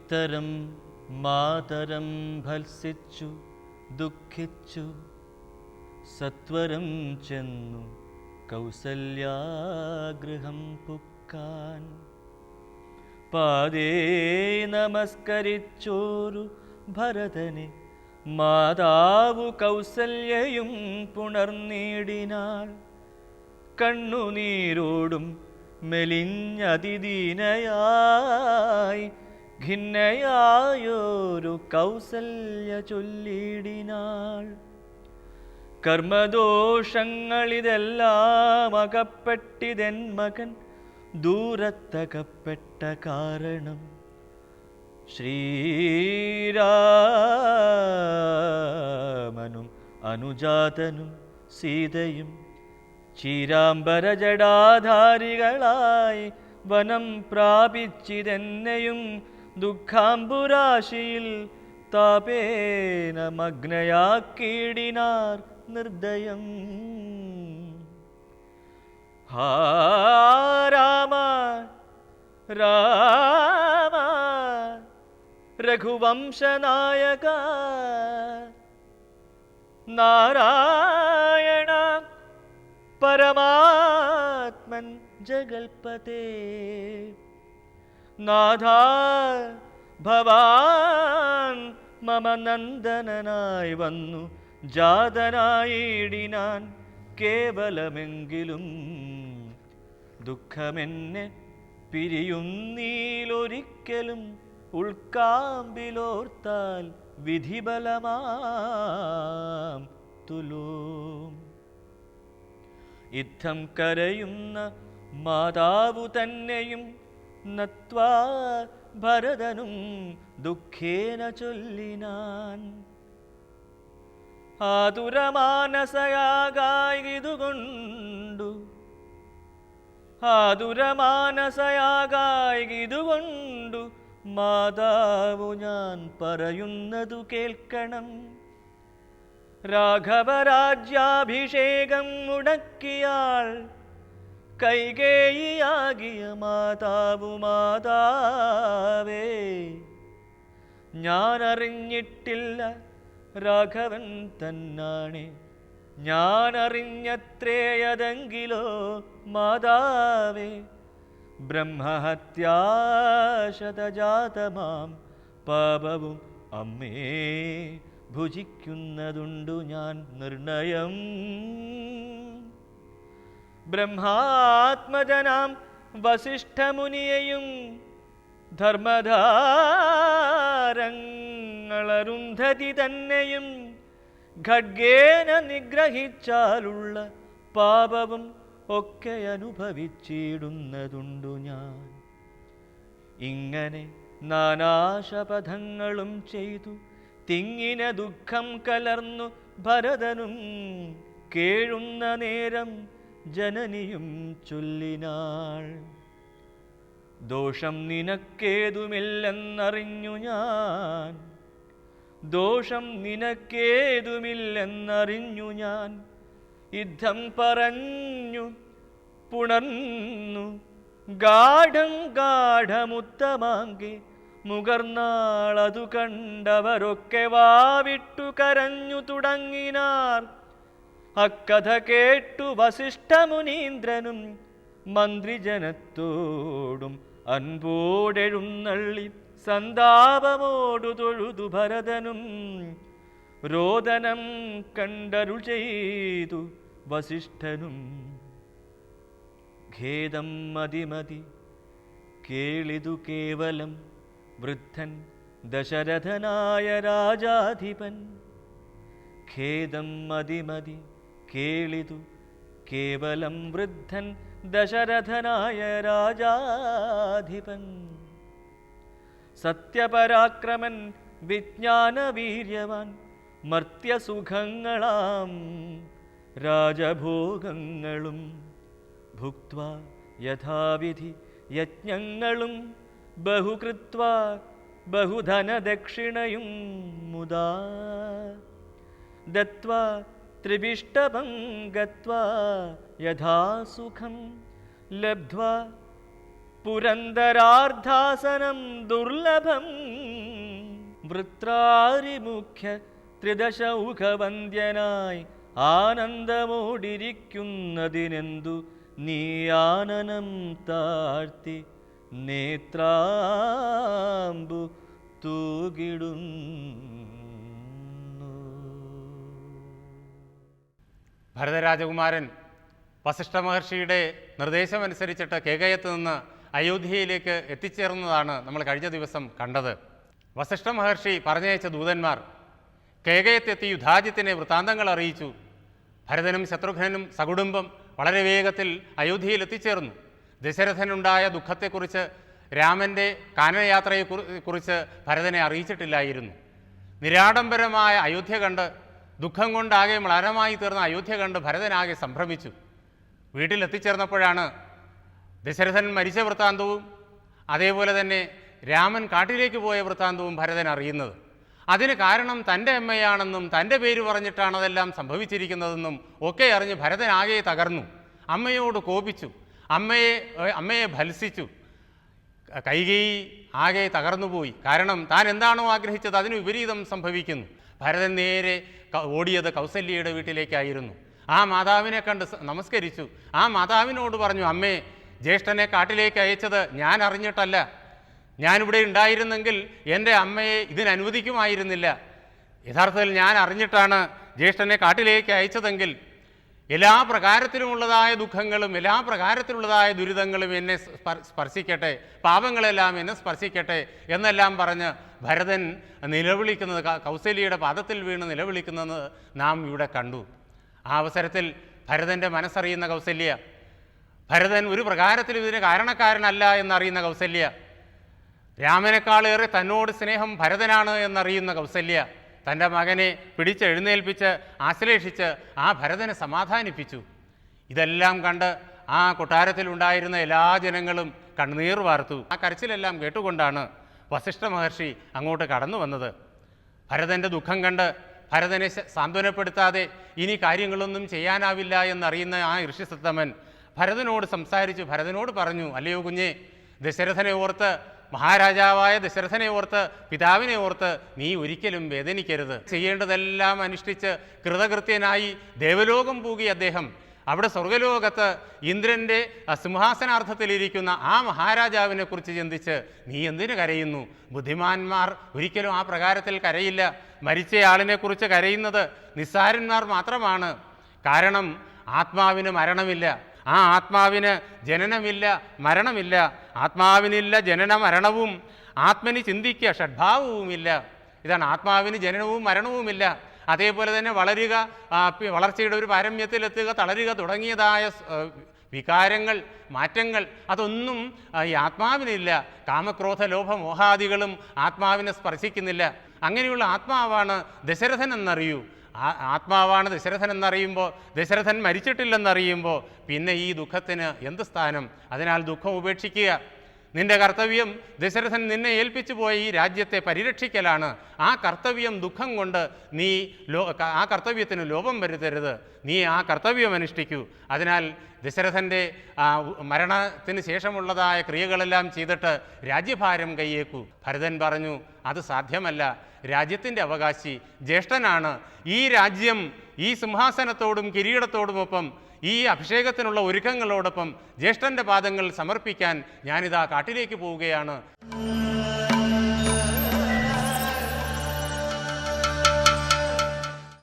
ഇത്തരം മാതരം ഭത്സിച്ചു ദുഃഖിച്ചു സത്വരം ചെന്നു കൗസല്യാഗൃഹം പുക്കാൻ. പാദേ നമസ്കരിച്ചോരു ഭരതനെ മാതാവു കൗസല്യയും പുണർനീടിനാൾ. കണ്ണുനീരോടും മെലിഞ്ഞതിദീനയായി ഖിന്നയായൊരു കൗസല്യ ചൊല്ലിടിനാൾ. കർമ്മദോഷങ്ങളിതെല്ലാം അകപ്പെട്ടിതെൻ മകൻ ദൂരത്തകപ്പെട്ട കാരണം. ശ്രീരാമനും അനുജാതനും സീതയും ചീരാംബരജടാധാരികളായി വനം പ്രാപിച്ചിതെന്നെയും ദുഃഖാംബുരാശിയിൽ താപേന മഗ്നയാക്കിയിടിനാർ നിർദ്ദയം. ഹാ രാമ രാമ രഘുവംശനായക നാരായണ പരമാത്മൻ ജഗൽപതേ. നാഥ ഭവാൻ മമ നന്ദനനായി വന്നു ജാതനായിടിനാൻ. കേവലമെങ്കിലും ദുഃഖമെന്നെ പിരിയുന്നീലൊരിക്കലും ഉൾക്കാമ്പിലോർത്താൽ വിധിബലമാം തുലോം. യുദ്ധം കരയുന്ന മാതാവു തന്നെയും നത്വാ ഭരതനും ദുഃഖേന ചൊല്ലിനാൻ. ആതുരമാനസയാകായിതുകൊണ്ടു മാതാവു ഞാൻ പറയുന്നതു കേൾക്കണം. രാഘവരാജ്യാഭിഷേകം മുടക്കിയാൾ കൈകേയിയാകിയ മാതാവു മാതാവേ. ഞാനറിഞ്ഞിട്ടില്ല രാഘവൻ തന്നാണെ, ഞാനറിഞ്ഞത്രേയതെങ്കിലോ മാതാവേ. ബ്രഹ്മഹത്യാശതജാതമാം പാപവും അമ്മേ ഭുജിക്കുന്നതുണ്ടു ഞാൻ നിർണയം. ബ്രഹ്മാത്മജനാം വസിഷ്ഠമുനിയെയും ധർമ്മധാരങ്ങളരുന്ധതി തന്നെയും ഖഡ്ഗേന നിഗ്രഹിച്ചാലുള്ള പാപവും ഒക്കെ അനുഭവിച്ചിടുന്നതുണ്ടു ഞാൻ. ഇങ്ങനെ നാനാശപഥങ്ങളും ചെയ്തു തിങ്ങിന ദുഃഖം കലർന്നു ഭരതനും കേഴുന്ന നേരം ജനനിയും ചൊല്ലിനാൾ. ദോഷം നിനക്കേതുമില്ലെന്നറിഞ്ഞു ഞാൻ, ദോഷം നിനക്കേതുമില്ലെന്നറിഞ്ഞു ഞാൻ. യുദ്ധം പറഞ്ഞു പുണർന്നു ഗാഠം ഗാഠമുത്തമാങ്കെ മുകർന്നാളതു കണ്ടവരൊക്കെ വാവിട്ടു കരഞ്ഞു തുടങ്ങിനാർ. അക്കഥ കേട്ടു വസിഷ്ഠമുനീന്ദ്രനും മന്ത്രിജനത്തോടും അൻപോടെഴുന്നള്ളി സന്താപമോടു തൊഴുതു ഭരതനും രോദനം കണ്ടരുൾ ചെയ്തു വസിഷ്ഠനും. ഖേദം മതിമതി കേളിതു കേവലം വൃദ്ധൻ ദശരഥനായ രാജാധിപൻ. ഖേദം മതിമതി കേളിതു കേവലം വൃദ്ധൻ ദശരഥനായ രാജാധിപൻ. സത്യപരാക്രമൻ വിജ്ഞാനവീര്യവാൻ മർത്യസുഖങ്ങളാം രാജഭോഗങ്ങളും ഭുക്ത്വാ യഥാവിധി യജ്ഞങ്ങളും ബഹുകൃത്വാ ബഹുധനദക്ഷിണയും മുദാ ദത്വാ ത്രിവിഷ്ടഭം ഗത്വാ യഥാസുഖം ലബ്ധ്വാ പുരന്തരാർദ്ധാസനം ദുർലഭം വൃത്രാരിമുഖ്യ ത്രിദശൗഖവന്ദ്യനായി ആനന്ദമോടിരിക്കുന്നതിനെന്തു നീ ആനനം താഴ്ത്തി നേത്രാംബു തൂകിടുന്നു. ഭരതരാജകുമാരൻ വസിഷ്ഠ മഹർഷിയുടെ നിർദ്ദേശമനുസരിച്ചിട്ട് കേകയത്ത് നിന്ന് അയോധ്യയിലേക്ക് എത്തിച്ചേർന്നതാണ് നമ്മൾ കഴിഞ്ഞ ദിവസം കണ്ടത്. വസിഷ്ഠ മഹർഷി പറഞ്ഞയച്ച ദൂതന്മാർ കേകയത്തെത്തി യുധാജിത്തിനെ വൃത്താന്തങ്ങൾ അറിയിച്ചു. ഭരതനും ശത്രുഘ്നനും സകുടുംബം വളരെ വേഗത്തിൽ അയോധ്യയിൽ എത്തിച്ചേർന്നു. ദശരഥനുണ്ടായ ദുഃഖത്തെക്കുറിച്ച്, രാമൻ്റെ കാനനയാത്രയെക്കുറിച്ച് ഭരതനെ അറിയിച്ചിട്ടില്ലായിരുന്നു. നിരാഡംബരമായ അയോധ്യ കണ്ട്, ദുഃഖം കൊണ്ടാകെ മ്ലാനമായി തീർന്ന അയോധ്യ കണ്ട് ഭരതനാകെ സംഭ്രമിച്ചു. വീട്ടിലെത്തിച്ചേർന്നപ്പോഴാണ് ദശരഥൻ മരിച്ച വൃത്താന്തവും അതേപോലെ തന്നെ രാമൻ കാട്ടിലേക്ക് പോയ വൃത്താന്തവും ഭരതൻ അറിയുന്നത്. അതിന് കാരണം തൻ്റെ അമ്മയാണെന്നും തൻ്റെ പേര് പറഞ്ഞിട്ടാണ് അതെല്ലാം സംഭവിച്ചിരിക്കുന്നതെന്നും ഒക്കെ അറിഞ്ഞ് ഭരതൻ ആകെ തകർന്നു. അമ്മയോട് കോപിച്ചു, അമ്മയെ ഭത്സിച്ചു. കൈകേയി ആകെ തകർന്നുപോയി. കാരണം താൻ എന്താണോ ആഗ്രഹിച്ചത് അതിന് വിപരീതം സംഭവിക്കുന്നു. ഭരതൻ നേരെ ഓടിയത് കൗസല്യയുടെ വീട്ടിലേക്കായിരുന്നു. ആ മാതാവിനെ കണ്ട് നമസ്കരിച്ചു. ആ മാതാവിനോട് പറഞ്ഞു, അമ്മേ, ജ്യേഷ്ഠനെ കാട്ടിലേക്ക് അയച്ചത് ഞാൻ അറിഞ്ഞിട്ടല്ല. ഞാനിവിടെ ഉണ്ടായിരുന്നെങ്കിൽ എൻ്റെ അമ്മയെ ഇതിനനുവദിക്കുമായിരുന്നില്ല. യഥാർത്ഥത്തിൽ ഞാൻ അറിഞ്ഞിട്ടാണ് ജ്യേഷ്ഠനെ കാട്ടിലേക്ക് അയച്ചതെങ്കിൽ എല്ലാ പ്രകാരത്തിലുമുള്ളതായ ദുഃഖങ്ങളും എല്ലാ പ്രകാരത്തിലുള്ളതായ ദുരിതങ്ങളും എന്നെ സ്പർശിക്കട്ടെ, പാപങ്ങളെല്ലാം എന്നെ സ്പർശിക്കട്ടെ എന്നെല്ലാം പറഞ്ഞ് ഭരതൻ നിലവിളിക്കുന്നത്, കൗസല്യയുടെ പാദത്തിൽ വീണ് നിലവിളിക്കുന്നത് നാം ഇവിടെ കണ്ടു. ആ അവസരത്തിൽ ഭരതൻ്റെ മനസ്സറിയുന്ന കൗസല്യ, ഭരതൻ ഒരു പ്രകാരത്തിലും ഇതിന് കാരണക്കാരനല്ല എന്നറിയുന്ന കൗസല്യ, രാമനേക്കാളേറെ തന്നോട് സ്നേഹം ഭരതനാണ് എന്നറിയുന്ന കൗസല്യ തൻ്റെ മകനെ പിടിച്ചെഴുന്നേൽപ്പിച്ച് ആശ്ലേഷിച്ച് ആ ഭരതനെ സമാധാനിപ്പിച്ചു. ഇതെല്ലാം കണ്ട് ആ കൊട്ടാരത്തിലുണ്ടായിരുന്ന എല്ലാ ജനങ്ങളും കണ്ണുനീർ വാർത്തു. ആ കരച്ചിലെല്ലാം കേട്ടുകൊണ്ടാണ് വസിഷ്ഠ മഹർഷി അങ്ങോട്ട് കടന്നു വന്നത്. ഭരതൻ്റെ ദുഃഖം കണ്ട് ഭരതനെ സാന്ത്വനപ്പെടുത്താതെ ഇനി കാര്യങ്ങളൊന്നും ചെയ്യാനാവില്ല എന്നറിയുന്ന ആ ഋഷിസത്തമൻ ഭരതനോട് സംസാരിച്ചു. ഭരതനോട് പറഞ്ഞു, അല്ലയോ കുഞ്ഞെ, ദശരഥനെ ഓർത്ത്, മഹാരാജാവായ ദശരഥനെ ഓർത്ത്, പിതാവിനെ ഓർത്ത് നീ ഒരിക്കലും വേദനിക്കരുത്. ചെയ്യേണ്ടതെല്ലാം അനുഷ്ഠിച്ച് കൃതകൃത്യനായി ദേവലോകം പൂകി അദ്ദേഹം അവിടെ സ്വർഗലോകത്ത് ഇന്ദ്രൻ്റെ സിംഹാസനാർത്ഥത്തിലിരിക്കുന്ന ആ മഹാരാജാവിനെ കുറിച്ച് ചിന്തിച്ച് നീ എന്തിനു കരയുന്നു? ബുദ്ധിമാന്മാർ ഒരിക്കലും ആ പ്രകാരത്തിൽ കരയില്ല. മരിച്ചയാളിനെക്കുറിച്ച് കരയുന്നത് നിസ്സാരന്മാർ മാത്രമാണ്. കാരണം ആത്മാവിന് മരണമില്ല, ആ ആത്മാവിന് ജനനമില്ല, മരണമില്ല. ആത്മാവിനില്ല ജനന മരണവും, ആത്മനി ചിന്തിക്കുക ഷഡ്ഭാവവുമില്ല. ഇതാണ് ആത്മാവിന് ജനനവും മരണവുമില്ല. അതേപോലെ തന്നെ വളരുക, വളർച്ചയുടെ ഒരു പാരമ്യത്തിലെത്തുക, തളരുക തുടങ്ങിയതായ വികാരങ്ങൾ, മാറ്റങ്ങൾ അതൊന്നും ഈ ആത്മാവിനില്ല. കാമക്രോധ ലോഭ മോഹാദികളും ആത്മാവിനെ സ്പർശിക്കുന്നില്ല. അങ്ങനെയുള്ള ആത്മാവാണ് ദശരഥൻ എന്നറിയൂ. ആത്മാവാണ് ദശരഥൻ എന്നറിയുമ്പോൾ, ദശരഥൻ മരിച്ചിട്ടില്ലെന്നറിയുമ്പോൾ പിന്നെ ഈ ദുഃഖത്തിന് എന്ത് സ്ഥാനം? അതിനാൽ ദുഃഖം ഉപേക്ഷിക്കുക. നിന്റെ കർത്തവ്യം ദശരഥൻ നിന്നെ ഏൽപ്പിച്ചു പോയ ഈ രാജ്യത്തെ പരിരക്ഷിക്കലാണ്. ആ കർത്തവ്യം ദുഃഖം കൊണ്ട് നീ ആ കർത്തവ്യത്തിന് ലോപം വരുത്തരുത്. നീ ആ കർത്തവ്യം അനുഷ്ഠിക്കൂ. അതിനാൽ ദശരഥൻ്റെ മരണത്തിന് ശേഷമുള്ളതായ ക്രിയകളെല്ലാം ചെയ്തിട്ട് രാജ്യഭാരം കയ്യേക്കൂ. ഭരതൻ പറഞ്ഞു, അത് സാധ്യമല്ല. രാജ്യത്തിൻ്റെ അവകാശി ജ്യേഷ്ഠനാണ്. ഈ രാജ്യം ഈ സിംഹാസനത്തോടും കിരീടത്തോടുമൊപ്പം ഈ അഭിഷേകത്തിനുള്ള ഒരുക്കങ്ങളോടൊപ്പം ജ്യേഷ്ഠൻ്റെ പാദങ്ങൾ സമർപ്പിക്കാൻ ഞാനിതാ കാട്ടിലേക്ക് പോവുകയാണ്.